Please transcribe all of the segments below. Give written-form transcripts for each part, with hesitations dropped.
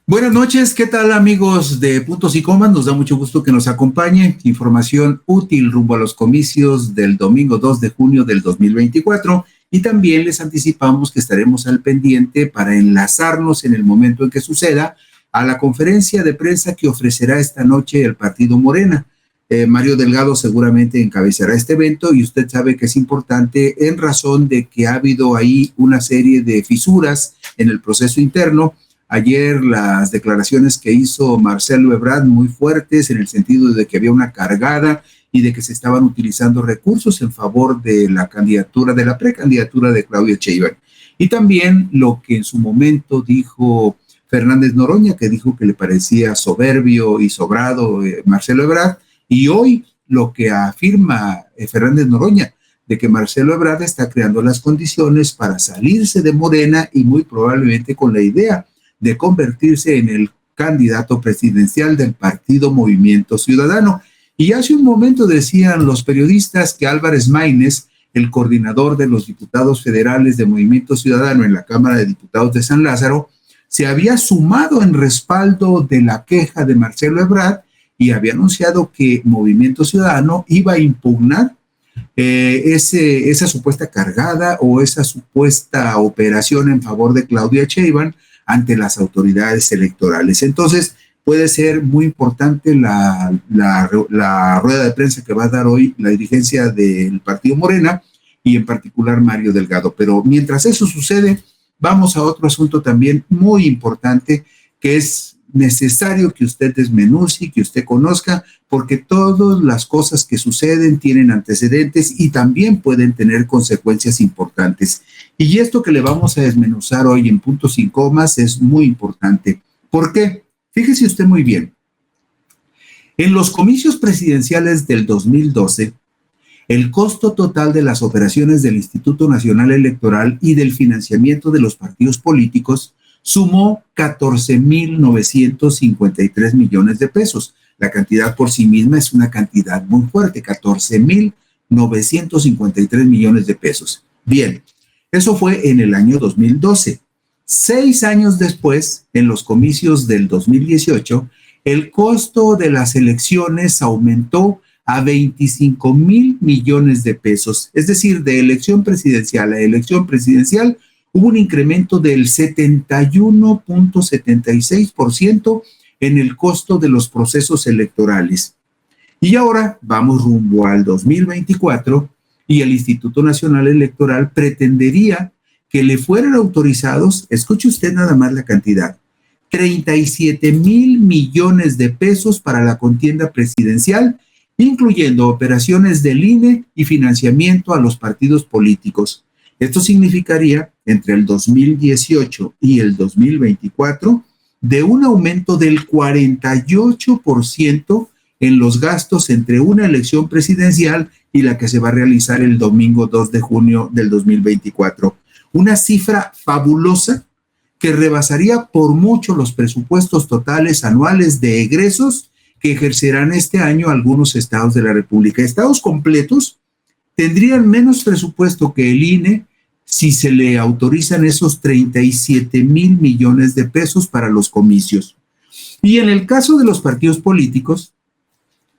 Buenas noches, ¿qué tal amigos de Puntos y Comas? Nos da mucho gusto que nos acompañe. Información útil rumbo a los comicios del domingo 2 de junio del 2024 y también les anticipamos que estaremos al pendiente para enlazarnos en el momento en que suceda a la conferencia de prensa que ofrecerá esta noche el partido Morena. Mario Delgado seguramente encabezará este evento y usted sabe que es importante en razón de que ha habido ahí una serie de fisuras en el proceso interno. Ayer las declaraciones que hizo Marcelo Ebrard muy fuertes en el sentido de que había una cargada y de que se estaban utilizando recursos en favor de la candidatura, de la precandidatura de Claudia Sheinbaum. Y también lo que en su momento dijo Fernández Noroña, que dijo que le parecía soberbio y sobrado Marcelo Ebrard, y hoy lo que afirma Fernández Noroña, de que Marcelo Ebrard está creando las condiciones para salirse de Morena y muy probablemente con la idea de convertirse en el candidato presidencial del partido Movimiento Ciudadano. Y hace un momento decían los periodistas que Álvarez Maínez, el coordinador de los diputados federales de Movimiento Ciudadano en la Cámara de Diputados de San Lázaro, se había sumado en respaldo de la queja de Marcelo Ebrard y había anunciado que Movimiento Ciudadano iba a impugnar esa supuesta cargada o esa supuesta operación en favor de Claudia Sheinbaum ante las autoridades electorales. Entonces, puede ser muy importante la rueda de prensa que va a dar hoy la dirigencia del partido Morena y en particular Mario Delgado. Pero mientras eso sucede, vamos a otro asunto también muy importante que es necesario que usted desmenuce, que usted conozca, porque todas las cosas que suceden tienen antecedentes y también pueden tener consecuencias importantes. Y esto que le vamos a desmenuzar hoy en Puntos y Comas es muy importante. ¿Por qué? Fíjese usted muy bien. En los comicios presidenciales del 2012, el costo total de las operaciones del Instituto Nacional Electoral y del financiamiento de los partidos políticos sumó 14,953 millones de pesos. La cantidad por sí misma es una cantidad muy fuerte, 14,953 millones de pesos. Bien, eso fue en el año 2012. 6 años después, en los comicios del 2018, el costo de las elecciones aumentó a 25,000 millones de pesos. Es decir, de elección presidencial a elección presidencial, hubo un incremento del 71,76% en el costo de los procesos electorales. Y ahora vamos rumbo al 2024 y el Instituto Nacional Electoral pretendería que le fueran autorizados, escuche usted nada más la cantidad, 37,000 millones de pesos para la contienda presidencial, incluyendo operaciones del INE y financiamiento a los partidos políticos. Esto significaría, entre el 2018 y el 2024, de un aumento del 48% en los gastos entre una elección presidencial y la que se va a realizar el domingo 2 de junio del 2024. Una cifra fabulosa que rebasaría por mucho los presupuestos totales anuales de egresos que ejercerán este año algunos estados de la República. Estados completos tendrían menos presupuesto que el INE si se le autorizan esos 37,000 millones de pesos para los comicios. Y en el caso de los partidos políticos,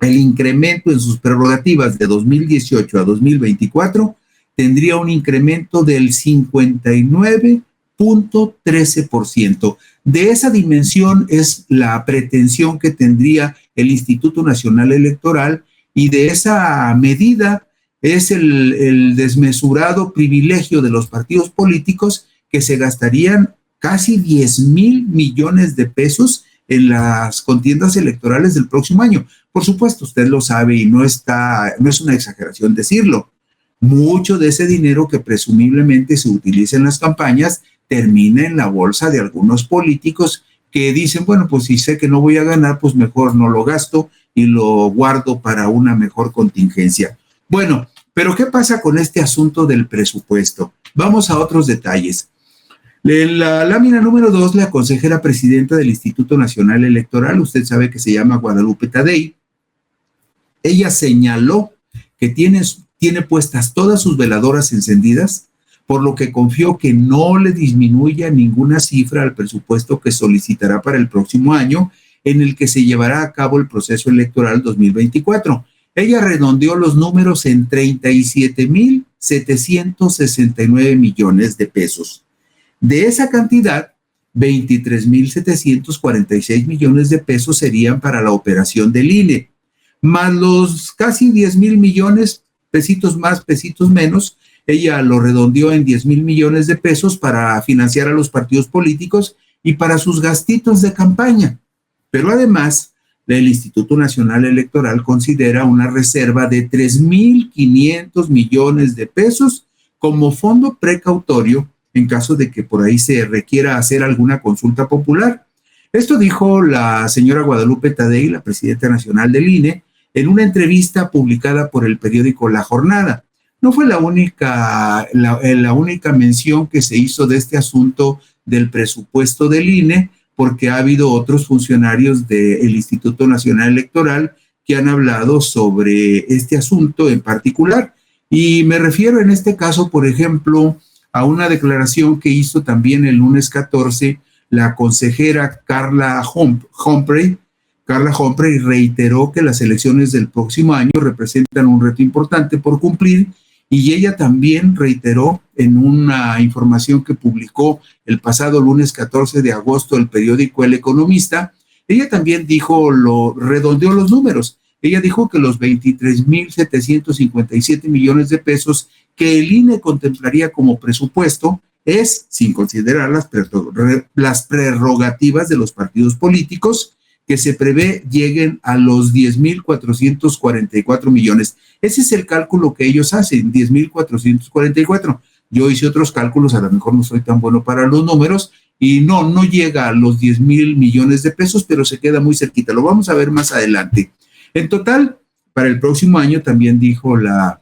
el incremento en sus prerrogativas de 2018 a 2024 tendría un incremento del 59,13%. De esa dimensión es la pretensión que tendría el Instituto Nacional Electoral y de esa medida es el desmesurado privilegio de los partidos políticos que se gastarían casi 10,000 millones de pesos en las contiendas electorales del próximo año. Por supuesto, usted lo sabe y no es una exageración decirlo. Mucho de ese dinero que presumiblemente se utiliza en las campañas termina en la bolsa de algunos políticos que dicen, bueno, pues si sé que no voy a ganar, pues mejor no lo gasto y lo guardo para una mejor contingencia. Bueno, pero ¿qué pasa con este asunto del presupuesto? Vamos a otros detalles. En la lámina número 2, la consejera presidenta del Instituto Nacional Electoral, usted sabe que se llama Guadalupe Tadei, ella señaló que tiene puestas todas sus veladoras encendidas, por lo que confió que no le disminuya ninguna cifra al presupuesto que solicitará para el próximo año, en el que se llevará a cabo el proceso electoral 2024. Ella redondeó los números en 37,769 millones de pesos. De esa cantidad, 23,746 millones de pesos serían para la operación del INE, más los casi 10,000 millones, pesitos más, pesitos menos. Ella lo redondeó en 10,000 millones de pesos para financiar a los partidos políticos y para sus gastitos de campaña. Pero además, el Instituto Nacional Electoral considera una reserva de 3,500 millones de pesos como fondo precautorio en caso de que por ahí se requiera hacer alguna consulta popular. Esto dijo la señora Guadalupe Tadei, la presidenta nacional del INE, en una entrevista publicada por el periódico La Jornada. No fue la única mención que se hizo de este asunto del presupuesto del INE, porque ha habido otros funcionarios del Instituto Nacional Electoral que han hablado sobre este asunto en particular. Y me refiero en este caso, por ejemplo, a una declaración que hizo también el lunes 14 la consejera Carla Humphrey. Carla Humphrey reiteró que las elecciones del próximo año representan un reto importante por cumplir, y ella también reiteró en una información que publicó el pasado lunes 14 de agosto el periódico El Economista. Ella también redondeó los números. Ella dijo que los 23,757 millones de pesos que el INE contemplaría como presupuesto es, sin considerar las prerrogativas de los partidos políticos, que se prevé lleguen a los 10,444 millones. Ese es el cálculo que ellos hacen, 10,444. Yo hice otros cálculos, a lo mejor no soy tan bueno para los números, y no llega a los 10,000 millones de pesos, pero se queda muy cerquita. Lo vamos a ver más adelante. En total, para el próximo año, también dijo la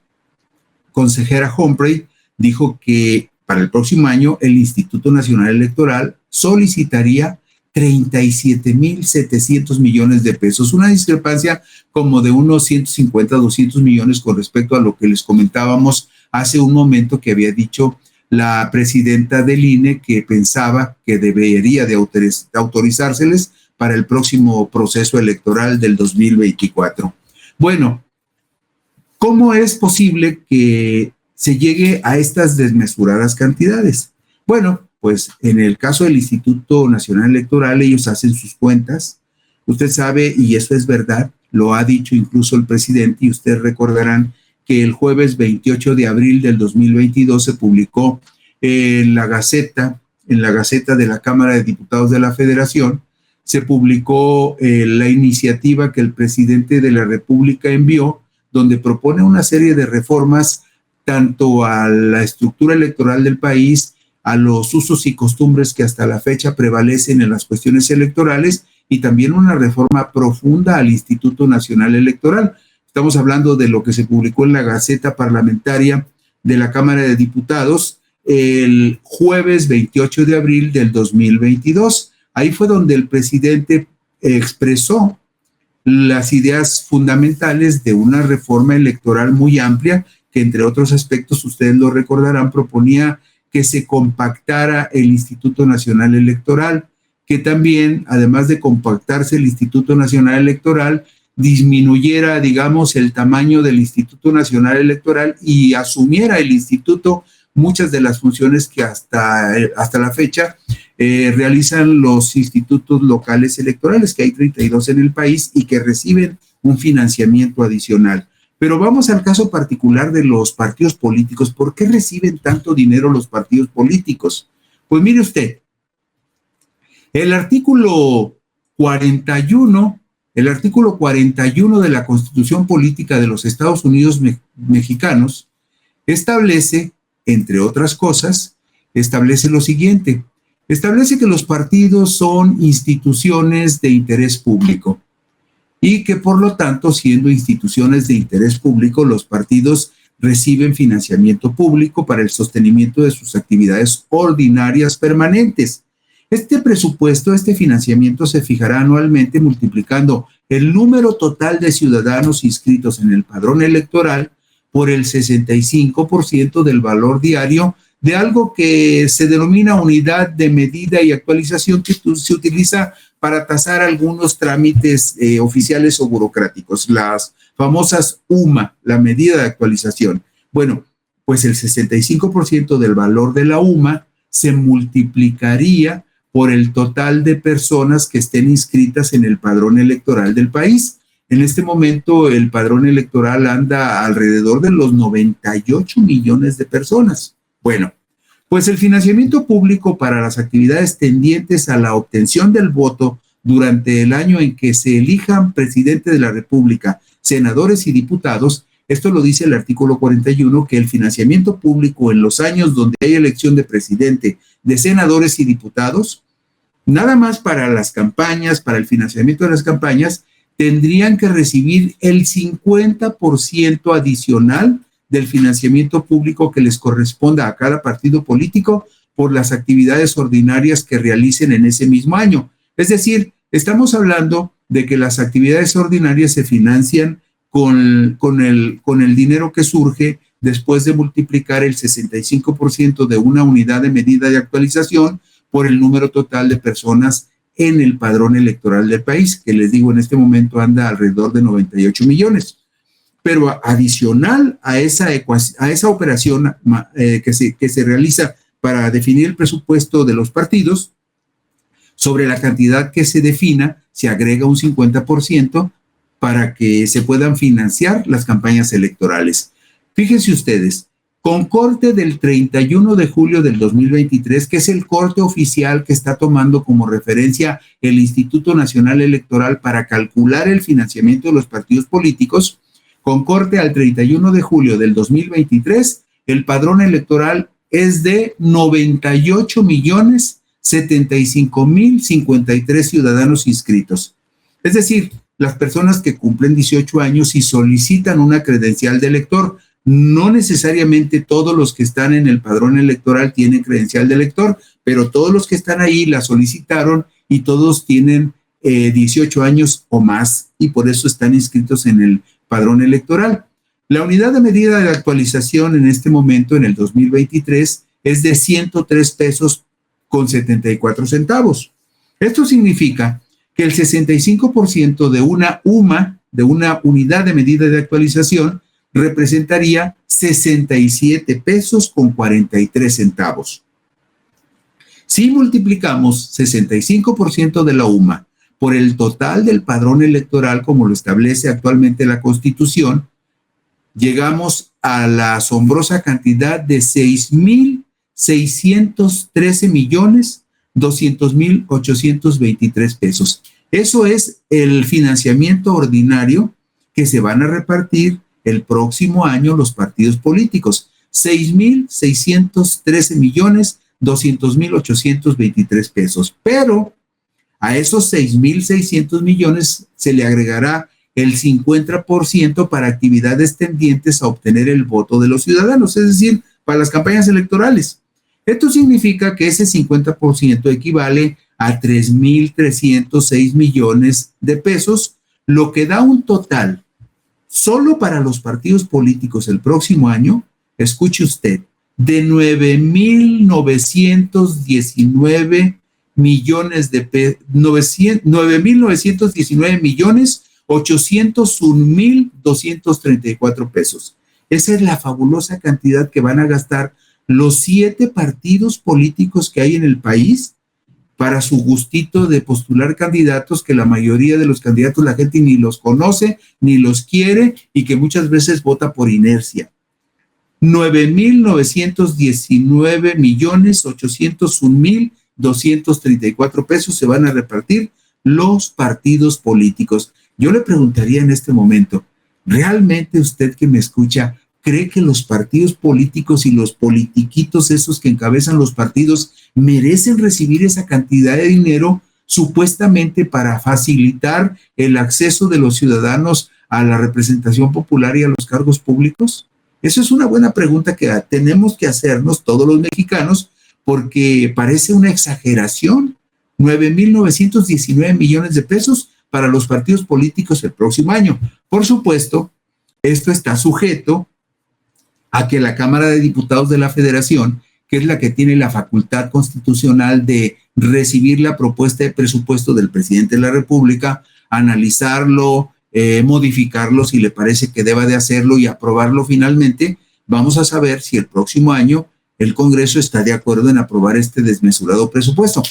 consejera Humphrey, dijo que para el próximo año el Instituto Nacional Electoral solicitaría 37,700 millones de pesos, una discrepancia como de unos 150, 200 millones con respecto a lo que les comentábamos hace un momento, que había dicho la presidenta del INE que pensaba que debería de autorizárseles para el próximo proceso electoral del 2024. Bueno, ¿cómo es posible que se llegue a estas desmesuradas cantidades? Bueno, pues en el caso del Instituto Nacional Electoral, ellos hacen sus cuentas. Usted sabe, y eso es verdad, lo ha dicho incluso el presidente, y ustedes recordarán que el jueves 28 de abril del 2022 se publicó en la Gaceta de la Cámara de Diputados de la Federación, se publicó la iniciativa que el presidente de la República envió, donde propone una serie de reformas tanto a la estructura electoral del país, a los usos y costumbres que hasta la fecha prevalecen en las cuestiones electorales, y también una reforma profunda al Instituto Nacional Electoral. Estamos hablando de lo que se publicó en la Gaceta Parlamentaria de la Cámara de Diputados el jueves 28 de abril del 2022. Ahí fue donde el presidente expresó las ideas fundamentales de una reforma electoral muy amplia, que entre otros aspectos, ustedes lo recordarán, proponía que se compactara el Instituto Nacional Electoral, que también, además de compactarse el Instituto Nacional Electoral, disminuyera, digamos, el tamaño del Instituto Nacional Electoral y asumiera el instituto muchas de las funciones que hasta la fecha realizan los institutos locales electorales, que hay 32 en el país y que reciben un financiamiento adicional. Pero vamos al caso particular de los partidos políticos. ¿Por qué reciben tanto dinero los partidos políticos? Pues mire usted, el artículo 41, el artículo 41 de la Constitución Política de los Estados Unidos Mexicanos establece, entre otras cosas, establece lo siguiente: establece que los partidos son instituciones de interés público y que, por lo tanto, siendo instituciones de interés público, los partidos reciben financiamiento público para el sostenimiento de sus actividades ordinarias permanentes. Este presupuesto, este financiamiento se fijará anualmente multiplicando el número total de ciudadanos inscritos en el padrón electoral por el 65% del valor diario de algo que se denomina unidad de medida y actualización, que se utiliza para tasar algunos trámites oficiales o burocráticos, las famosas UMA, la medida de actualización. Bueno, pues el 65% del valor de la UMA se multiplicaría por el total de personas que estén inscritas en el padrón electoral del país. En este momento el padrón electoral anda alrededor de los 98 millones de personas. Bueno, pues el financiamiento público para las actividades tendientes a la obtención del voto durante el año en que se elijan presidente de la República, senadores y diputados, esto lo dice el artículo 41, que el financiamiento público en los años donde hay elección de presidente, de senadores y diputados, nada más para las campañas, para el financiamiento de las campañas, tendrían que recibir el 50% adicional del financiamiento público que les corresponda a cada partido político por las actividades ordinarias que realicen en ese mismo año. Es decir, estamos hablando de que las actividades ordinarias se financian con el dinero que surge después de multiplicar el 65% de una unidad de medida de actualización por el número total de personas en el padrón electoral del país, que les digo en este momento anda alrededor de 98 millones. Pero adicional a esa operación que se realiza para definir el presupuesto de los partidos, sobre la cantidad que se defina, se agrega un 50% para que se puedan financiar las campañas electorales. Fíjense ustedes, con corte del 31 de julio del 2023, que es el corte oficial que está tomando como referencia el Instituto Nacional Electoral para calcular el financiamiento de los partidos políticos, con corte al 31 de julio del 2023, el padrón electoral es de 98,075,053 ciudadanos inscritos. Es decir, las personas que cumplen 18 años y solicitan una credencial de elector. No necesariamente todos los que están en el padrón electoral tienen credencial de elector, pero todos los que están ahí la solicitaron y todos tienen 18 años o más y por eso están inscritos en el padrón electoral. La unidad de medida de actualización en este momento, en el 2023, es de 103 pesos con 74 centavos. Esto significa que el 65% de una UMA, de una unidad de medida de actualización, representaría 67 pesos con 43 centavos. Si multiplicamos 65% de la UMA por el total del padrón electoral, como lo establece actualmente la Constitución, llegamos a la asombrosa cantidad de 6,613,200,823 pesos. Eso es el financiamiento ordinario que se van a repartir el próximo año los partidos políticos. 6,613,200,823 pesos. Pero a esos 6,600 millones se le agregará el 50% para actividades tendientes a obtener el voto de los ciudadanos, es decir, para las campañas electorales. Esto significa que ese 50% equivale a 3,306 millones de pesos, lo que da un total solo para los partidos políticos el próximo año, escuche usted, de 9,919 millones de pesos, 9,919,801,234 pesos. Esa es la fabulosa cantidad que van a gastar los 7 partidos políticos que hay en el país para su gustito de postular candidatos que la mayoría de los candidatos la gente ni los conoce, ni los quiere y que muchas veces vota por inercia. 9,919,801,234 pesos se van a repartir los partidos políticos. Yo le preguntaría en este momento, ¿realmente usted que me escucha cree que los partidos políticos y los politiquitos esos que encabezan los partidos merecen recibir esa cantidad de dinero supuestamente para facilitar el acceso de los ciudadanos a la representación popular y a los cargos públicos? Esa es una buena pregunta que tenemos que hacernos todos los mexicanos, porque parece una exageración. 9,919 millones de pesos para los partidos políticos el próximo año. Por supuesto, esto está sujeto a que la Cámara de Diputados de la Federación, que es la que tiene la facultad constitucional de recibir la propuesta de presupuesto del presidente de la República, analizarlo, modificarlo si le parece que deba de hacerlo y aprobarlo finalmente, vamos a saber si el próximo año el Congreso está de acuerdo en aprobar este desmesurado presupuesto.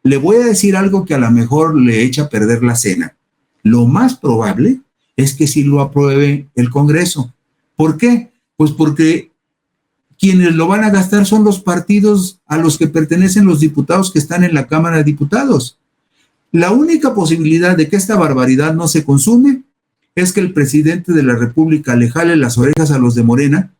Le voy a decir algo que a lo mejor le echa a perder la cena. Lo más probable es que sí lo apruebe el Congreso. ¿Por qué? Pues porque quienes lo van a gastar son los partidos a los que pertenecen los diputados que están en la Cámara de Diputados. La única posibilidad de que esta barbaridad no se consume es que el presidente de la República le jale las orejas a los de Morena,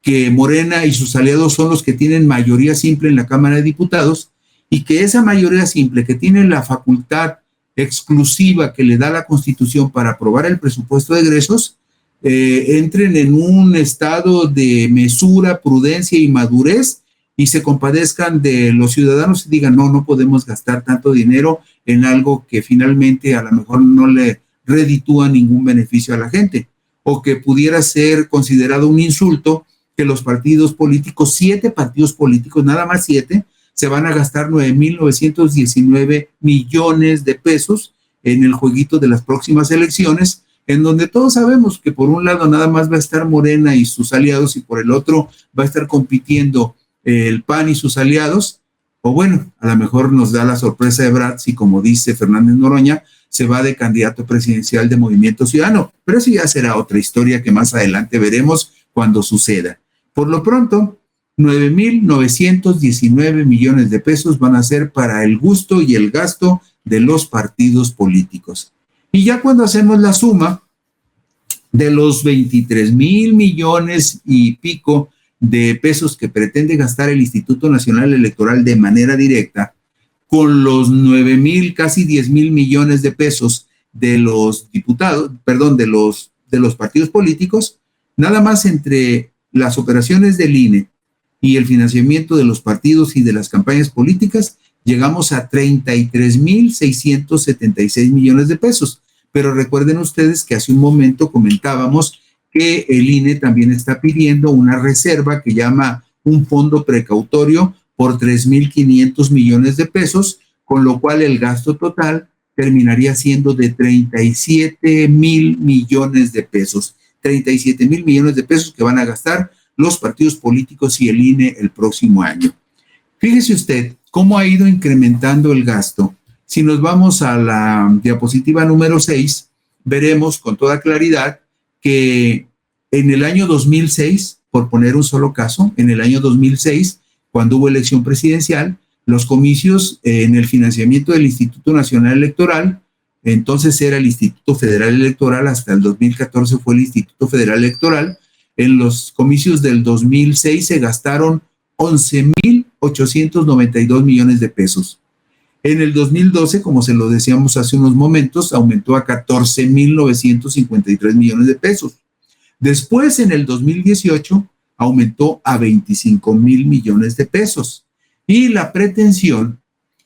que Morena y sus aliados son los que tienen mayoría simple en la Cámara de Diputados, y que esa mayoría simple que tiene la facultad exclusiva que le da la Constitución para aprobar el presupuesto de egresos, entren en un estado de mesura, prudencia y madurez y se compadezcan de los ciudadanos y digan, no podemos gastar tanto dinero en algo que finalmente a lo mejor no le reditúa ningún beneficio a la gente, o que pudiera ser considerado un insulto que los partidos políticos, 7 partidos políticos, nada más 7, se van a gastar 9,919 millones de pesos en el jueguito de las próximas elecciones, en donde todos sabemos que por un lado nada más va a estar Morena y sus aliados y por el otro va a estar compitiendo el PAN y sus aliados, o bueno, a lo mejor nos da la sorpresa de Brad si, como dice Fernández Noroña, se va de candidato presidencial de Movimiento Ciudadano, pero eso ya será otra historia que más adelante veremos cuando suceda. Por lo pronto, 9,919 millones de pesos van a ser para el gusto y el gasto de los partidos políticos. Y ya cuando hacemos la suma de los 23,000 millones y pico de pesos que pretende gastar el Instituto Nacional Electoral de manera directa, con los 9,000, casi 10,000 millones de pesos de los diputados, perdón, de los partidos políticos, nada más entre las operaciones del INE y el financiamiento de los partidos y de las campañas políticas, llegamos a 33,676 millones de pesos. Pero recuerden ustedes que hace un momento comentábamos que el INE también está pidiendo una reserva que llama un fondo precautorio por 3,500 millones de pesos, con lo cual el gasto total terminaría siendo de 37,000 millones de pesos. 37,000 millones de pesos que van a gastar los partidos políticos y el INE el próximo año. Fíjese usted cómo ha ido incrementando el gasto. Si nos vamos a la diapositiva número 6, veremos con toda claridad que en el año 2006, por poner un solo caso, en el año 2006, cuando hubo elección presidencial, los comicios en el financiamiento del Instituto Nacional Electoral, entonces era el Instituto Federal Electoral, hasta el 2014 fue el Instituto Federal Electoral, en los comicios del 2006 se gastaron 11,892 millones de pesos. En el 2012, como se lo decíamos hace unos momentos, aumentó a 14,953 millones de pesos. Después, en el 2018, aumentó a 25,000 millones de pesos. Y la pretensión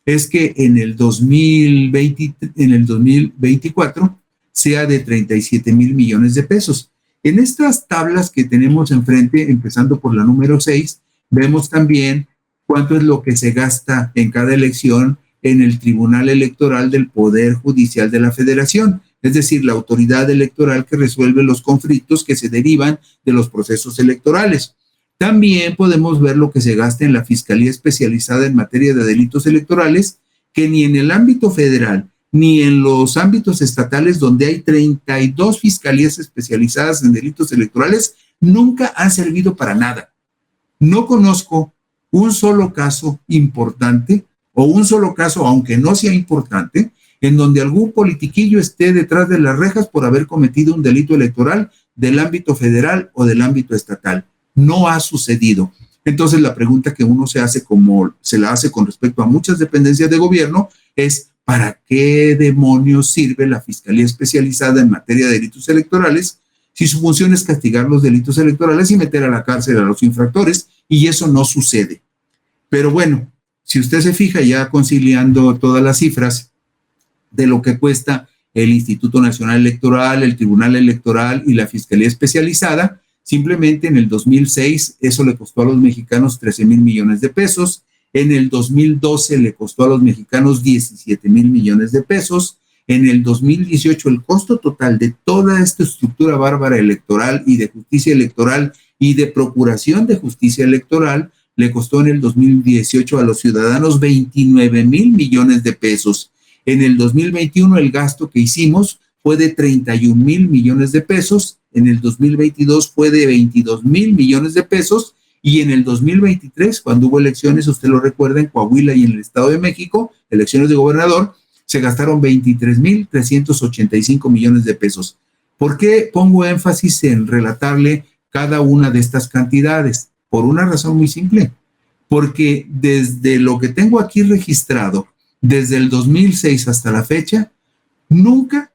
es que en el 2024 sea de 37,000 millones de pesos. En estas tablas que tenemos enfrente, empezando por la número 6, vemos también cuánto es lo que se gasta en cada elección en el Tribunal Electoral del Poder Judicial de la Federación, es decir, la autoridad electoral que resuelve los conflictos que se derivan de los procesos electorales. También podemos ver lo que se gasta en la Fiscalía Especializada en Materia de Delitos Electorales, que ni en el ámbito federal ni en los ámbitos estatales, donde hay 32 fiscalías especializadas en delitos electorales, nunca han servido para nada. No conozco un solo caso importante, o un solo caso, aunque no sea importante, en donde algún politiquillo esté detrás de las rejas por haber cometido un delito electoral del ámbito federal o del ámbito estatal. No ha sucedido. Entonces la pregunta que uno se hace, como se la hace con respecto a muchas dependencias de gobierno, es ¿para qué demonios sirve la Fiscalía Especializada en materia de delitos electorales si su función es castigar los delitos electorales y meter a la cárcel a los infractores? Y eso no sucede. Pero bueno, si usted se fija ya conciliando todas las cifras de lo que cuesta el Instituto Nacional Electoral, el Tribunal Electoral y la Fiscalía Especializada, simplemente en el 2006 eso le costó a los mexicanos 13,000 millones de pesos, en el 2012 le costó a los mexicanos 17,000 millones de pesos, en el 2018 el costo total de toda esta estructura bárbara electoral y de justicia electoral y de procuración de justicia electoral le costó en el 2018 a los ciudadanos 29,000 millones de pesos. En el 2021 el gasto que hicimos fue de 31,000 millones de pesos, en el 2022 fue de 22,000 millones de pesos y en el 2023, cuando hubo elecciones, usted lo recuerda, en Coahuila y en el Estado de México, elecciones de gobernador, se gastaron 23,385 millones de pesos. ¿Por qué pongo énfasis en relatarle cada una de estas cantidades? Por una razón muy simple, porque desde lo que tengo aquí registrado, desde el 2006 hasta la fecha, nunca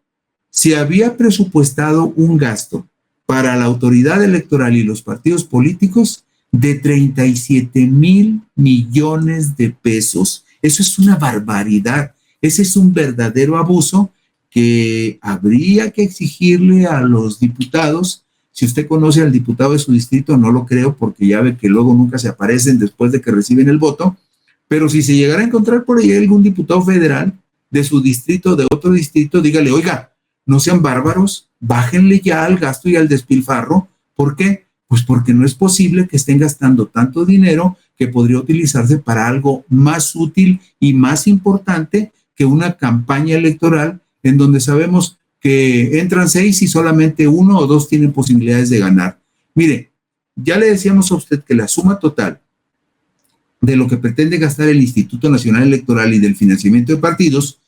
se había presupuestado un gasto para la autoridad electoral y los partidos políticos de 37,000 millones de pesos. Eso es una barbaridad. Ese es un verdadero abuso que habría que exigirle a los diputados. Si usted conoce al diputado de su distrito, no lo creo porque ya ve que luego nunca se aparecen después de que reciben el voto, pero si se llegara a encontrar por ahí algún diputado federal de su distrito, de otro distrito, dígale, oiga, no sean bárbaros, bájenle ya al gasto y al despilfarro. ¿Por qué? Pues porque no es posible que estén gastando tanto dinero que podría utilizarse para algo más útil y más importante que una campaña electoral en donde sabemos que entran 6 y solamente 1 o 2 tienen posibilidades de ganar. Mire, ya le decíamos a usted que la suma total de lo que pretende gastar el Instituto Nacional Electoral y del financiamiento de partidos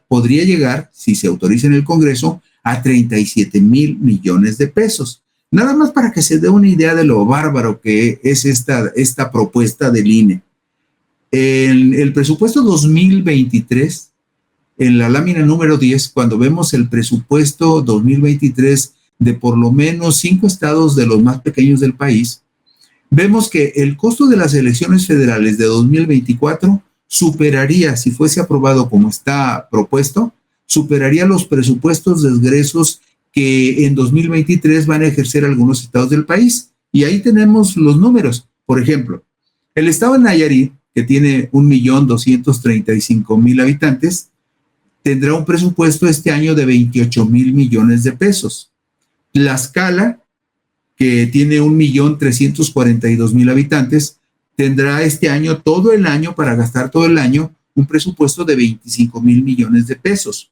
podría llegar, si se autoriza en el Congreso, a 37,000 millones de pesos. Nada más para que se dé una idea de lo bárbaro que es esta propuesta del INE. En el presupuesto 2023, en la lámina número 10, cuando vemos el presupuesto 2023 de por lo menos 5 estados de los más pequeños del país, vemos que el costo de las elecciones federales de 2024 superaría, si fuese aprobado como está propuesto, superaría los presupuestos de egresos que en 2023 van a ejercer algunos estados del país. Y ahí tenemos los números. Por ejemplo, el estado de Nayarit, que tiene 1,235,000 habitantes, tendrá un presupuesto este año de 28,000 millones de pesos. Tlaxcala, que tiene 1,342,000 habitantes, tendrá este año, todo el año, para gastar todo el año, un presupuesto de 25,000 millones de pesos.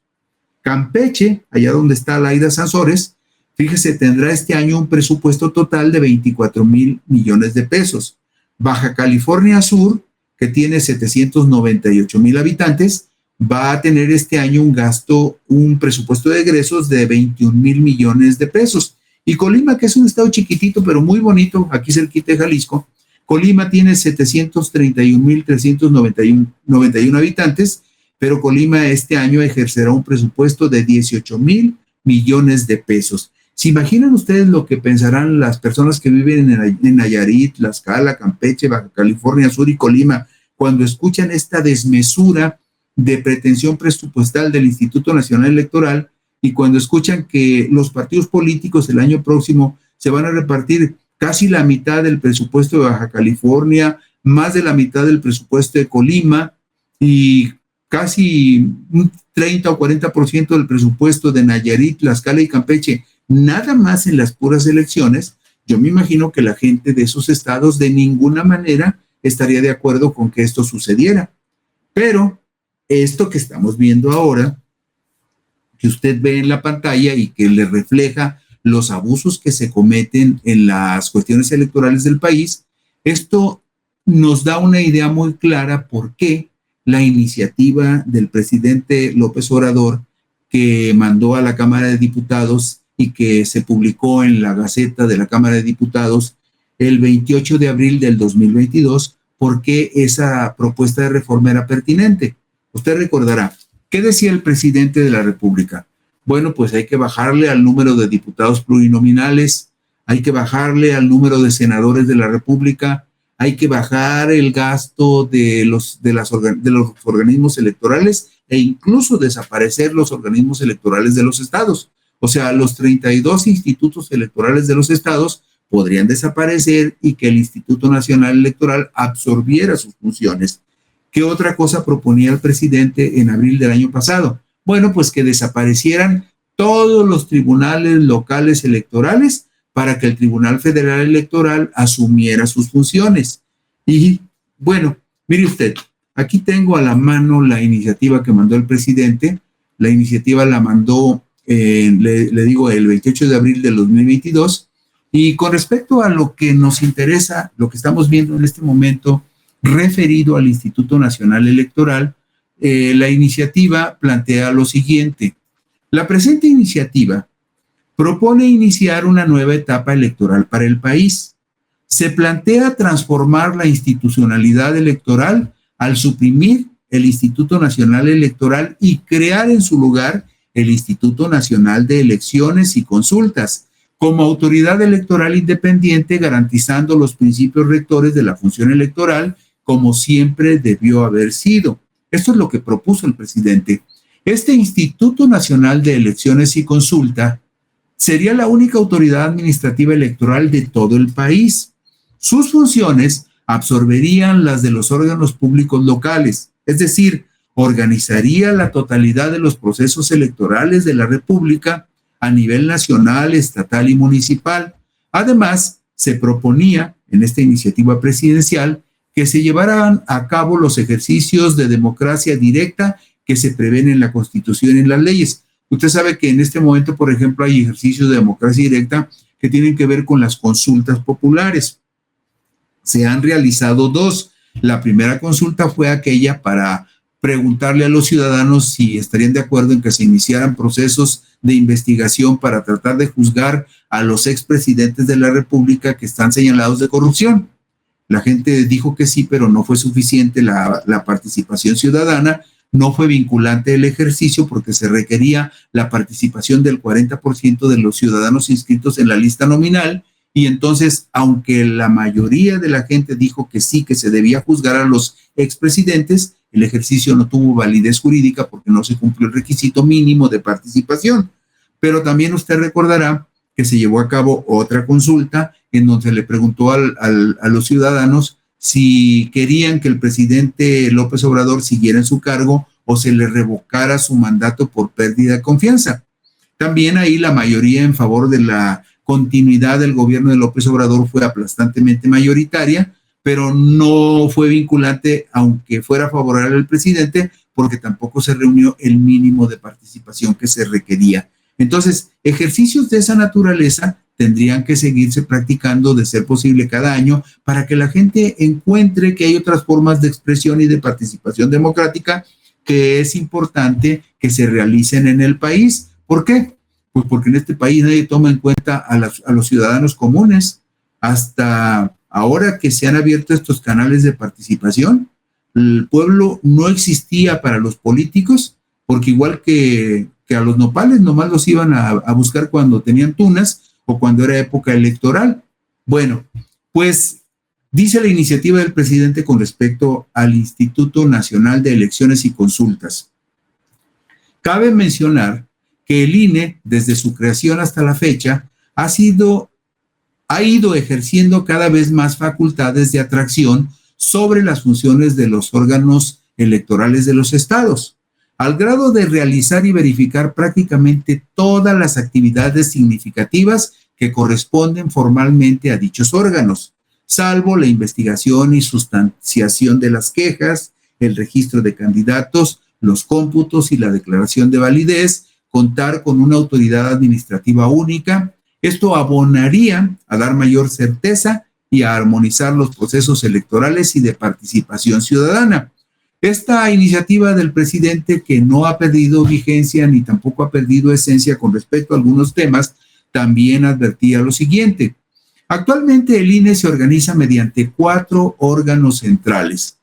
Campeche, allá donde está Laida Sansores, fíjese, tendrá este año un presupuesto total de 24,000 millones de pesos. Baja California Sur, que tiene 798,000 habitantes, va a tener este año un presupuesto de egresos de 21,000 millones de pesos. Y Colima, que es un estado chiquitito, pero muy bonito, aquí cerquita de Jalisco, Colima tiene 731,391 habitantes, pero Colima este año ejercerá un presupuesto de 18,000 millones de pesos. ¿Se imaginan ustedes lo que pensarán las personas que viven en Nayarit, Tlaxcala, Campeche, Baja California Sur y Colima cuando escuchan esta desmesura de pretensión presupuestal del Instituto Nacional Electoral y cuando escuchan que los partidos políticos el año próximo se van a repartir casi la mitad del presupuesto de Baja California, más de la mitad del presupuesto de Colima y casi un 30 o 40% del presupuesto de Nayarit, Tlaxcala y Campeche, nada más en las puras elecciones? Yo me imagino que la gente de esos estados de ninguna manera estaría de acuerdo con que esto sucediera. Pero esto que estamos viendo ahora, que usted ve en la pantalla y que le refleja los abusos que se cometen en las cuestiones electorales del país, esto nos da una idea muy clara por qué la iniciativa del presidente López Obrador que mandó a la Cámara de Diputados y que se publicó en la Gaceta de la Cámara de Diputados el 28 de abril del 2022, porque esa propuesta de reforma era pertinente. Usted recordará, ¿qué decía el presidente de la República? Bueno, pues hay que bajarle al número de diputados plurinominales, hay que bajarle al número de senadores de la República, hay que bajar el gasto de los organismos electorales e incluso desaparecer los organismos electorales de los estados. O sea, los 32 institutos electorales de los estados podrían desaparecer y que el Instituto Nacional Electoral absorbiera sus funciones. ¿Qué otra cosa proponía el presidente en abril del año pasado? Bueno, pues que desaparecieran todos los tribunales locales electorales para que el Tribunal Federal Electoral asumiera sus funciones. Y bueno, mire usted, aquí tengo a la mano la iniciativa que mandó el presidente. La iniciativa la mandó, le digo, el 28 de abril del 2022. Y con respecto a lo que nos interesa, lo que estamos viendo en este momento, referido al Instituto Nacional Electoral, la iniciativa plantea lo siguiente. La presente iniciativa propone iniciar una nueva etapa electoral para el país. Se plantea transformar la institucionalidad electoral al suprimir el Instituto Nacional Electoral y crear en su lugar el Instituto Nacional de Elecciones y Consultas, como autoridad electoral independiente, garantizando los principios rectores de la función electoral, como siempre debió haber sido. Esto es lo que propuso el presidente. Este Instituto Nacional de Elecciones y Consulta sería la única autoridad administrativa electoral de todo el país. Sus funciones absorberían las de los órganos públicos locales, es decir, organizaría la totalidad de los procesos electorales de la República a nivel nacional, estatal y municipal. Además, se proponía en esta iniciativa presidencial que se llevaran a cabo los ejercicios de democracia directa que se prevén en la Constitución y en las leyes. Usted sabe que en este momento, por ejemplo, hay ejercicios de democracia directa que tienen que ver con las consultas populares. Se han realizado dos. La primera consulta fue aquella para preguntarle a los ciudadanos si estarían de acuerdo en que se iniciaran procesos de investigación para tratar de juzgar a los expresidentes de la República que están señalados de corrupción. La gente dijo que sí, pero no fue suficiente la participación ciudadana, no fue vinculante el ejercicio porque se requería la participación del 40% de los ciudadanos inscritos en la lista nominal, y entonces, aunque la mayoría de la gente dijo que sí, que se debía juzgar a los expresidentes, el ejercicio no tuvo validez jurídica porque no se cumplió el requisito mínimo de participación. Pero también usted recordará que se llevó a cabo otra consulta en donde se le preguntó a los ciudadanos si querían que el presidente López Obrador siguiera en su cargo o se le revocara su mandato por pérdida de confianza. También ahí la mayoría en favor de la continuidad del gobierno de López Obrador fue aplastantemente mayoritaria, pero no fue vinculante, aunque fuera favorable al presidente, porque tampoco se reunió el mínimo de participación que se requería. Entonces, ejercicios de esa naturaleza tendrían que seguirse practicando, de ser posible, cada año, para que la gente encuentre que hay otras formas de expresión y de participación democrática que es importante que se realicen en el país. ¿Por qué? Pues porque en este país nadie toma en cuenta a los ciudadanos comunes. Hasta ahora que se han abierto estos canales de participación, el pueblo no existía para los políticos, porque igual que a los nopales, nomás los iban a buscar cuando tenían tunas o cuando era época electoral. Bueno, pues dice la iniciativa del presidente con respecto al Instituto Nacional de Elecciones y Consultas. Cabe mencionar que el INE, desde su creación hasta la fecha, ha ido ejerciendo cada vez más facultades de atracción sobre las funciones de los órganos electorales de los estados, al grado de realizar y verificar prácticamente todas las actividades significativas que corresponden formalmente a dichos órganos, salvo la investigación y sustanciación de las quejas, el registro de candidatos, los cómputos y la declaración de validez, contar con una autoridad administrativa única. Esto abonaría a dar mayor certeza y a armonizar los procesos electorales y de participación ciudadana. Esta iniciativa del presidente, que no ha perdido vigencia ni tampoco ha perdido esencia con respecto a algunos temas, también advertía lo siguiente. Actualmente el INE se organiza mediante 4 órganos centrales: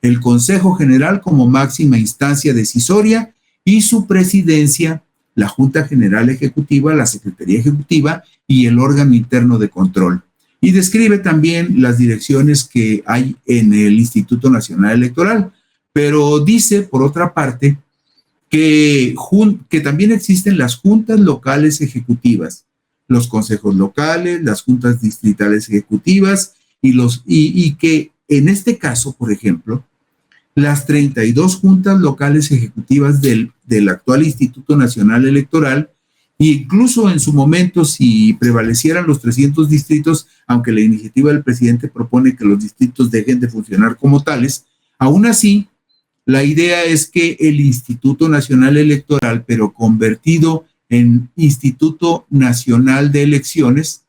el Consejo General como máxima instancia decisoria y su presidencia, la Junta General Ejecutiva, la Secretaría Ejecutiva y el órgano interno de control. Y describe también las direcciones que hay en el Instituto Nacional Electoral, pero dice, por otra parte, que también existen las juntas locales ejecutivas, los consejos locales, las juntas distritales ejecutivas y que en este caso, por ejemplo, las 32 juntas locales ejecutivas del actual Instituto Nacional Electoral, e incluso en su momento, si prevalecieran los 300 distritos, aunque la iniciativa del presidente propone que los distritos dejen de funcionar como tales, aún así, la idea es que el Instituto Nacional Electoral, pero convertido en Instituto Nacional de Elecciones,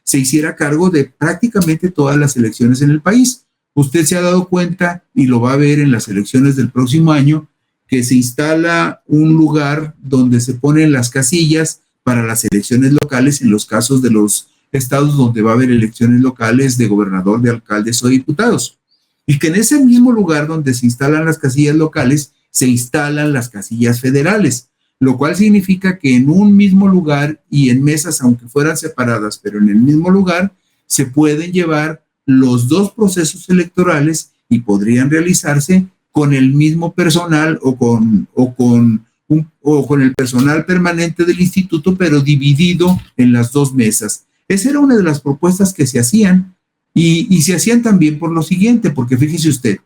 se hiciera cargo de prácticamente todas las elecciones en el país. Usted se ha dado cuenta, y lo va a ver en las elecciones del próximo año, que se instala un lugar donde se ponen las casillas para las elecciones locales en los casos de los estados donde va a haber elecciones locales de gobernador, de alcaldes o diputados. Y que en ese mismo lugar donde se instalan las casillas locales, se instalan las casillas federales, lo cual significa que en un mismo lugar y en mesas, aunque fueran separadas, pero en el mismo lugar, se pueden llevar los 2 procesos electorales y podrían realizarse con el mismo personal o con el personal permanente del instituto, pero dividido en las 2 mesas. Esa era una de las propuestas que se hacían y se hacían también por lo siguiente, porque fíjese usted,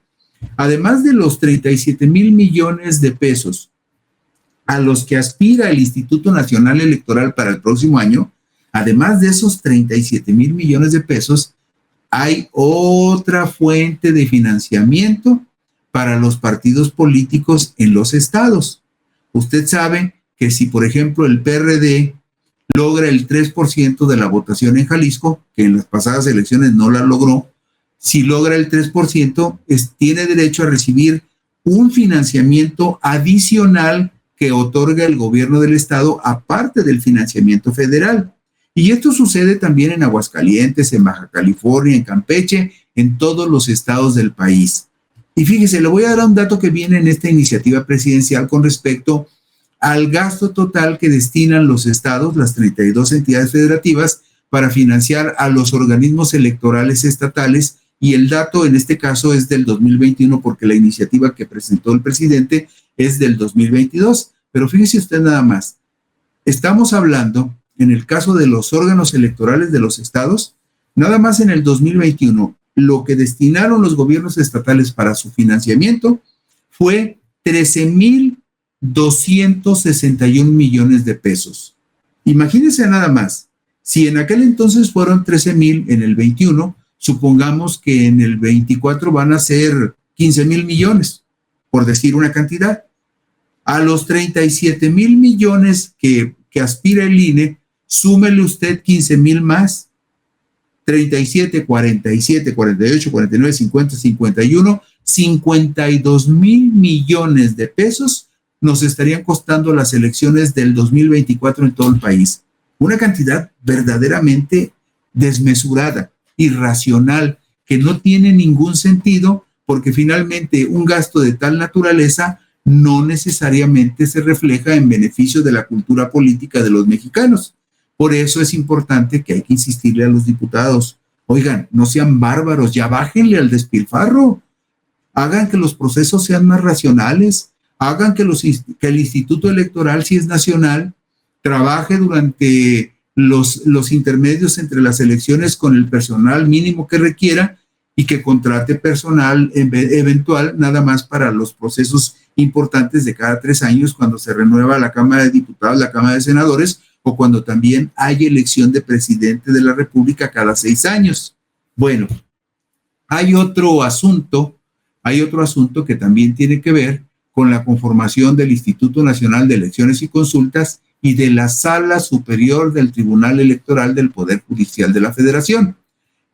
además de los 37 mil millones de pesos a los que aspira el Instituto Nacional Electoral para el próximo año, además de esos 37 mil millones de pesos, hay otra fuente de financiamiento para los partidos políticos en los estados. Usted sabe que si, por ejemplo, el PRD logra el 3% de la votación en Jalisco, que en las pasadas elecciones no la logró, si logra el 3%, tiene derecho a recibir un financiamiento adicional que otorga el gobierno del estado, aparte del financiamiento federal. Y esto sucede también en Aguascalientes, en Baja California, en Campeche, en todos los estados del país. Y fíjese, le voy a dar un dato que viene en esta iniciativa presidencial con respecto al gasto total que destinan los estados, las 32 entidades federativas, para financiar a los organismos electorales estatales, y el dato en este caso es del 2021 porque la iniciativa que presentó el presidente es del 2022. Pero fíjese usted nada más, estamos hablando, en el caso de los órganos electorales de los estados, nada más en el 2021, lo que destinaron los gobiernos estatales para su financiamiento fue 13,261 millones de pesos. Imagínense nada más, si en aquel entonces fueron 13,000 en el 21, supongamos que en el 24 van a ser 15,000 millones, por decir una cantidad. A los 37,000 millones que aspira el INE, súmele usted 15,000 más, 37, 47, 48, 49, 50, 51, 52,000 millones de pesos nos estarían costando las elecciones del 2024 en todo el país. Una cantidad verdaderamente desmesurada, irracional, que no tiene ningún sentido, porque finalmente un gasto de tal naturaleza no necesariamente se refleja en beneficio de la cultura política de los mexicanos. Por eso es importante que hay que insistirle a los diputados, oigan, no sean bárbaros, ya bájenle al despilfarro, hagan que los procesos sean más racionales, hagan que el Instituto Electoral, si es nacional, trabaje durante los intermedios entre las elecciones con el personal mínimo que requiera y que contrate personal eventual nada más para los procesos importantes de cada 3 años, cuando se renueva la Cámara de Diputados, la Cámara de Senadores, o cuando también hay elección de presidente de la República cada 6 años. Bueno, hay otro asunto que también tiene que ver con la conformación del Instituto Nacional de Elecciones y Consultas y de la Sala Superior del Tribunal Electoral del Poder Judicial de la Federación.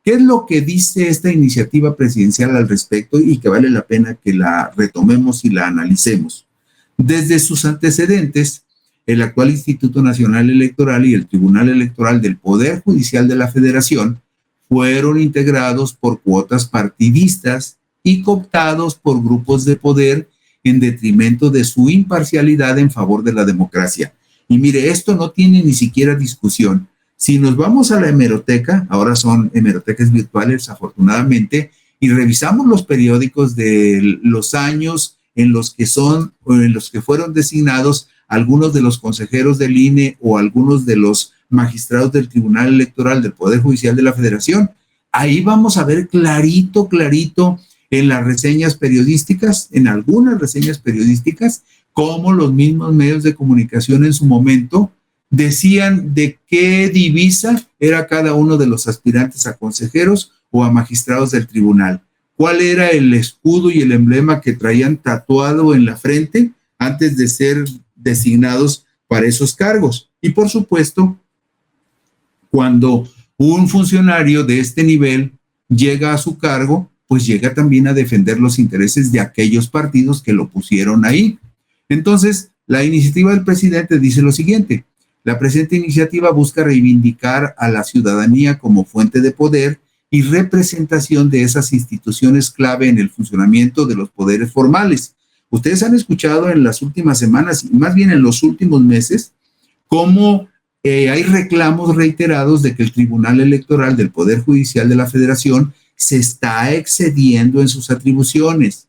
¿Qué es lo que dice esta iniciativa presidencial al respecto y que vale la pena que la retomemos y la analicemos? Desde sus antecedentes, el actual Instituto Nacional Electoral y el Tribunal Electoral del Poder Judicial de la Federación fueron integrados por cuotas partidistas y cooptados por grupos de poder en detrimento de su imparcialidad en favor de la democracia. Y mire, esto no tiene ni siquiera discusión. Si nos vamos a la hemeroteca, ahora son hemerotecas virtuales afortunadamente, y revisamos los periódicos de los años en los que son o en los que fueron designados algunos de los consejeros del INE o algunos de los magistrados del Tribunal Electoral del Poder Judicial de la Federación, ahí vamos a ver clarito, clarito en las reseñas periodísticas, en algunas reseñas periodísticas, cómo los mismos medios de comunicación en su momento decían de qué divisa era cada uno de los aspirantes a consejeros o a magistrados del tribunal. ¿Cuál era el escudo y el emblema que traían tatuado en la frente antes de ser designados para esos cargos? Y por supuesto, cuando un funcionario de este nivel llega a su cargo, pues llega también a defender los intereses de aquellos partidos que lo pusieron ahí. Entonces, la iniciativa del presidente dice lo siguiente: la presente iniciativa busca reivindicar a la ciudadanía como fuente de poder y representación de esas instituciones clave en el funcionamiento de los poderes formales. Ustedes han escuchado en las últimas semanas, y más bien en los últimos meses, cómo hay reclamos reiterados de que el Tribunal Electoral del Poder Judicial de la Federación se está excediendo en sus atribuciones.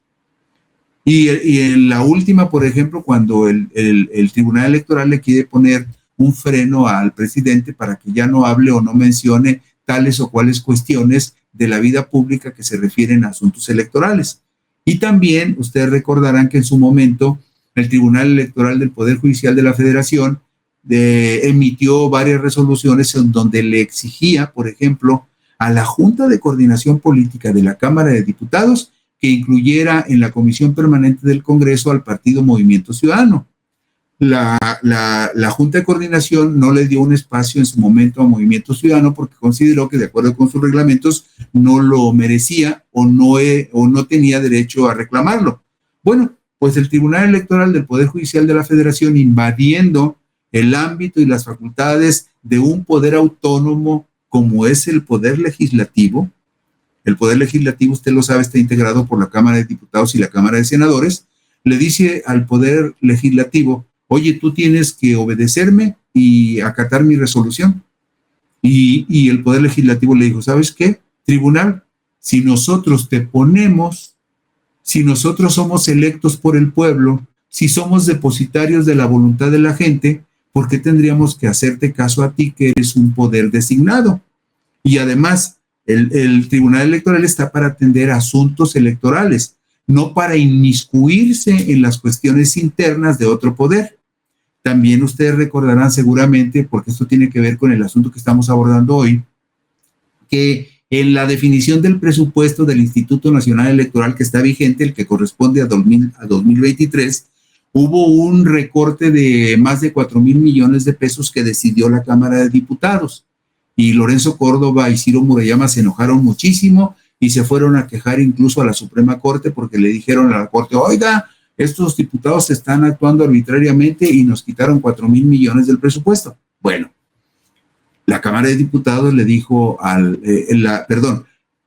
Y en la última, por ejemplo, cuando el Tribunal Electoral le quiere poner un freno al presidente para que ya no hable o no mencione tales o cuales cuestiones de la vida pública que se refieren a asuntos electorales. Y también ustedes recordarán que en su momento el Tribunal Electoral del Poder Judicial de la Federación emitió varias resoluciones en donde le exigía, por ejemplo, a la Junta de Coordinación Política de la Cámara de Diputados que incluyera en la Comisión Permanente del Congreso al partido Movimiento Ciudadano. La Junta de Coordinación no le dio un espacio en su momento a Movimiento Ciudadano porque consideró que de acuerdo con sus reglamentos no lo merecía o no tenía derecho a reclamarlo. Bueno, pues el Tribunal Electoral del Poder Judicial de la Federación, invadiendo el ámbito y las facultades de un poder autónomo como es el Poder Legislativo. El Poder Legislativo, usted lo sabe, está integrado por la Cámara de Diputados y la Cámara de Senadores. Le dice al Poder Legislativo: oye, tú tienes que obedecerme y acatar mi resolución. Y el Poder Legislativo le dijo: ¿sabes qué, tribunal? Si nosotros te ponemos, si nosotros somos electos por el pueblo, si somos depositarios de la voluntad de la gente, ¿por qué tendríamos que hacerte caso a ti, que eres un poder designado? Y además, el Tribunal Electoral está para atender asuntos electorales, no para inmiscuirse en las cuestiones internas de otro poder. También ustedes recordarán seguramente, porque esto tiene que ver con el asunto que estamos abordando hoy, que en la definición del presupuesto del Instituto Nacional Electoral que está vigente, el que corresponde a 2023, hubo un recorte de más de 4,000 millones de pesos que decidió la Cámara de Diputados. Y Lorenzo Córdoba y Ciro Murayama se enojaron muchísimo y se fueron a quejar incluso a la Suprema Corte porque le dijeron a la Corte: oiga, estos diputados están actuando arbitrariamente y nos quitaron 4,000 millones del presupuesto. Bueno, la Cámara de Diputados le dijo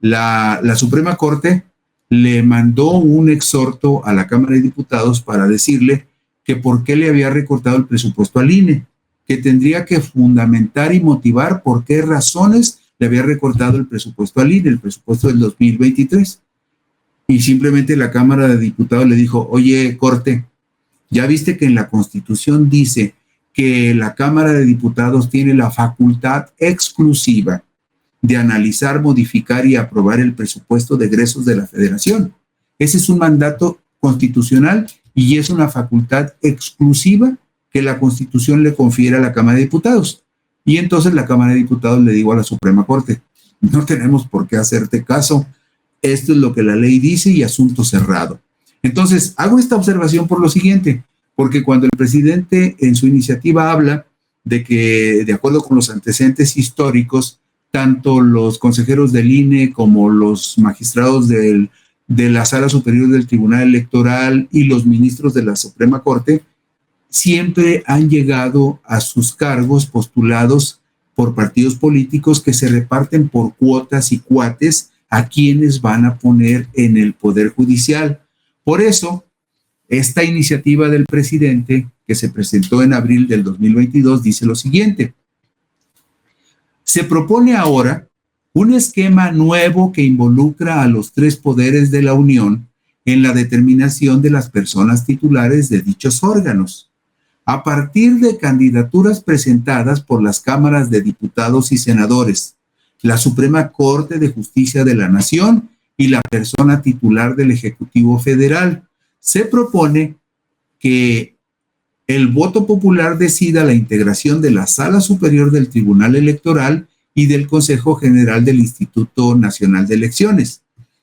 la Suprema Corte le mandó un exhorto a la Cámara de Diputados para decirle que por qué le había recortado el presupuesto al INE, que tendría que fundamentar y motivar por qué razones le había recortado el presupuesto al INE, el presupuesto del 2023. Y simplemente la Cámara de Diputados le dijo: oye, Corte, ya viste que en la Constitución dice que la Cámara de Diputados tiene la facultad exclusiva de analizar, modificar y aprobar el presupuesto de egresos de la Federación. Ese es un mandato constitucional y es una facultad exclusiva que la Constitución le confiere a la Cámara de Diputados. Y entonces la Cámara de Diputados le dijo a la Suprema Corte: no tenemos por qué hacerte caso, esto es lo que la ley dice y asunto cerrado. Entonces, hago esta observación por lo siguiente, porque cuando el presidente en su iniciativa habla de que, de acuerdo con los antecedentes históricos, tanto los consejeros del INE como los magistrados de la Sala Superior del Tribunal Electoral y los ministros de la Suprema Corte siempre han llegado a sus cargos postulados por partidos políticos que se reparten por cuotas y cuates a quienes van a poner en el Poder Judicial. Por eso, esta iniciativa del presidente que se presentó en abril del 2022 dice lo siguiente: se propone ahora un esquema nuevo que involucra a los tres poderes de la Unión en la determinación de las personas titulares de dichos órganos, a partir de candidaturas presentadas por las cámaras de diputados y senadores, la Suprema Corte de Justicia de la Nación y la persona titular del Ejecutivo Federal. Se propone que el voto popular decida la integración de la Sala Superior del Tribunal Electoral y del Consejo General del Instituto Nacional de Elecciones.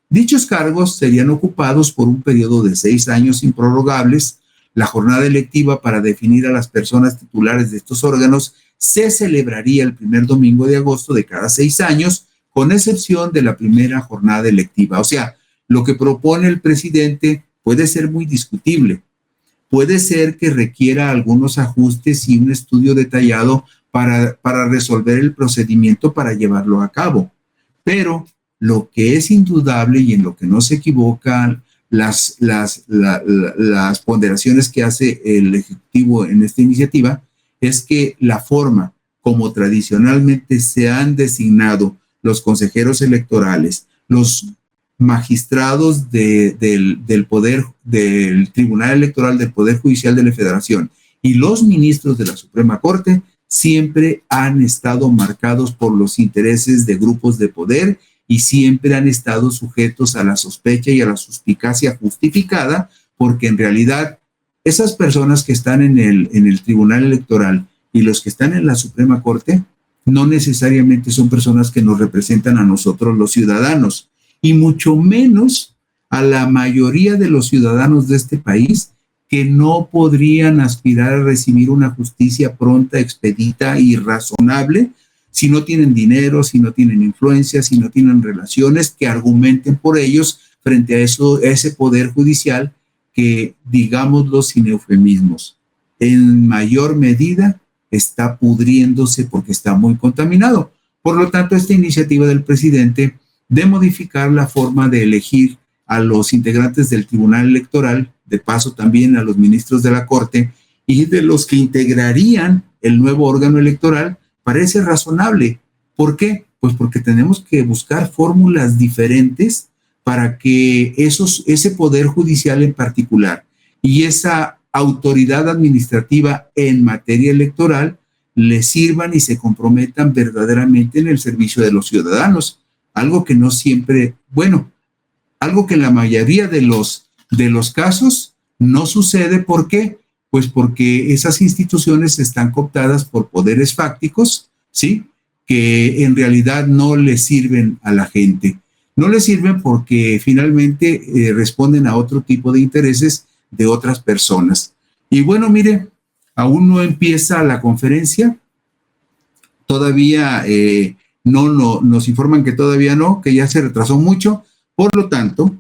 Dichos cargos serían ocupados por un periodo de 6 años improrrogables. La jornada electiva para definir a las personas titulares de estos órganos se celebraría el primer domingo de agosto de cada 6 años, con excepción de la primera jornada electiva. O sea, lo que propone el presidente puede ser muy discutible. Puede ser que requiera algunos ajustes y un estudio detallado para resolver el procedimiento para llevarlo a cabo. Pero lo que es indudable y en lo que no se equivocan las ponderaciones que hace el Ejecutivo en esta iniciativa es que la forma como tradicionalmente se han designado los consejeros electorales, los magistrados del Poder, del Tribunal Electoral, del Poder Judicial de la Federación y los ministros de la Suprema Corte siempre han estado marcados por los intereses de grupos de poder y siempre han estado sujetos a la sospecha y a la suspicacia justificada, porque en realidad esas personas que están en el Tribunal Electoral y los que están en la Suprema Corte no necesariamente son personas que nos representan a nosotros los ciudadanos, y mucho menos a la mayoría de los ciudadanos de este país que no podrían aspirar a recibir una justicia pronta, expedita y razonable si no tienen dinero, si no tienen influencia, si no tienen relaciones que argumenten por ellos frente a ese poder judicial que, digámoslo sin eufemismos, en mayor medida está pudriéndose porque está muy contaminado. Por lo tanto, esta iniciativa del presidente de modificar la forma de elegir a los integrantes del Tribunal Electoral, de paso también a los ministros de la Corte y de los que integrarían el nuevo órgano electoral, parece razonable. ¿Por qué? Pues porque tenemos que buscar fórmulas diferentes para que ese poder judicial en particular y esa autoridad administrativa en materia electoral le sirvan y se comprometan verdaderamente en el servicio de los ciudadanos. Algo que no siempre, algo que en la mayoría de los casos no sucede. ¿Por qué? Pues porque esas instituciones están cooptadas por poderes fácticos, ¿sí? Que en realidad no le sirven a la gente. No le sirven porque finalmente responden a otro tipo de intereses de otras personas. Y bueno, mire, aún no empieza la conferencia, todavía nos informan que todavía no, que ya se retrasó mucho. Por lo tanto,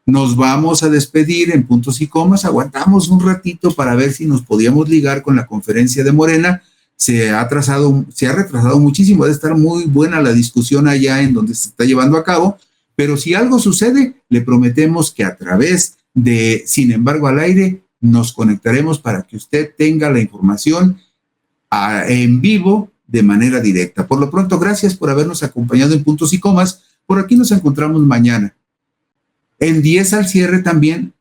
nos vamos a despedir en puntos y comas. Aguantamos un ratito para ver si nos podíamos ligar con la conferencia de Morena. Se ha retrasado muchísimo. Debe estar muy buena la discusión allá en donde se está llevando a cabo. Pero si algo sucede, le prometemos que a través de Sin embargo al aire nos conectaremos para que usted tenga la información en vivo de manera directa. Por lo pronto, gracias por habernos acompañado en puntos y comas. Por aquí nos encontramos mañana. En 10 al cierre también,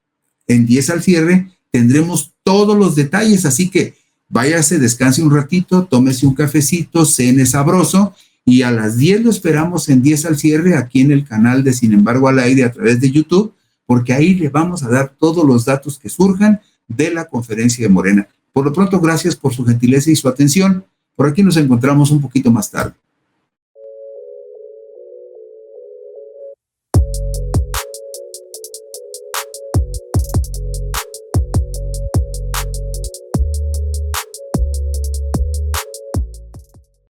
en 10 al cierre tendremos todos los detalles, así que váyase, descanse un ratito, tómese un cafecito, cene sabroso y a las 10 lo esperamos en 10 al cierre aquí en el canal de Sin embargo al aire a través de YouTube, porque ahí le vamos a dar todos los datos que surjan de la conferencia de Morena. Por lo pronto, gracias por su gentileza y su atención. Por aquí nos encontramos un poquito más tarde.